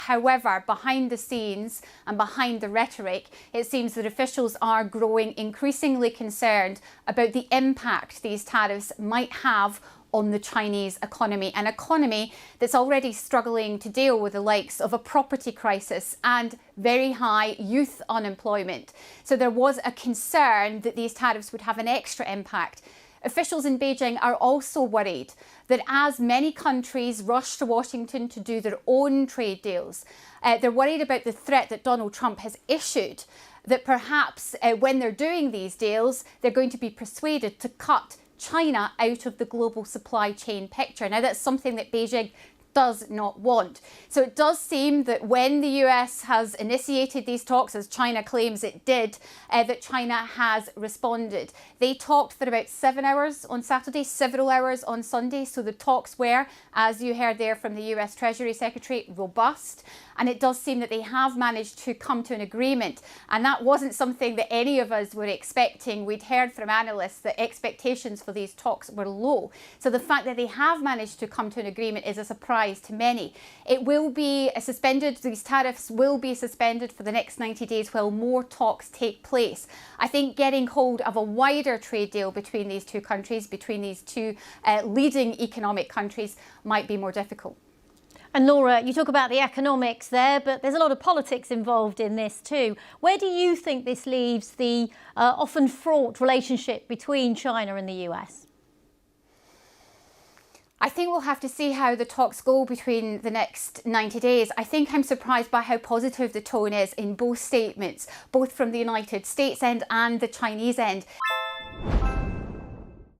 However, behind the scenes and behind the rhetoric, it seems that officials are growing increasingly concerned about the impact these tariffs might have on the Chinese economy, an economy that's already struggling to deal with the likes of a property crisis and very high youth unemployment. So there was a concern that these tariffs would have an extra impact. Officials in Beijing are also worried that as many countries rush to Washington to do their own trade deals, they're worried about the threat that Donald Trump has issued, that perhaps when they're doing these deals, they're going to be persuaded to cut China out of the global supply chain picture. Now, that's something that Beijing does not want. So it does seem that when the US has initiated these talks, as China claims it did, that China has responded. They talked for about 7 hours on Saturday, several hours on Sunday. So the talks were, as you heard there from the US Treasury Secretary, robust. And it does seem that they have managed to come to an agreement. And that wasn't something that any of us were expecting. We'd heard from analysts that expectations for these talks were low. So the fact that they have managed to come to an agreement is a surprise to many. It will be suspended, these tariffs will be suspended for the next 90 days while more talks take place. I think getting hold of a wider trade deal between these two countries, between these two leading economic countries, might be more difficult. And Laura, you talk about the economics there, but there's a lot of politics involved in this too. Where do you think this leaves the often fraught relationship between China and the US? I think we'll have to see how the talks go between the next 90 days. I think I'm surprised by how positive the tone is in both statements, both from the United States end and the Chinese end.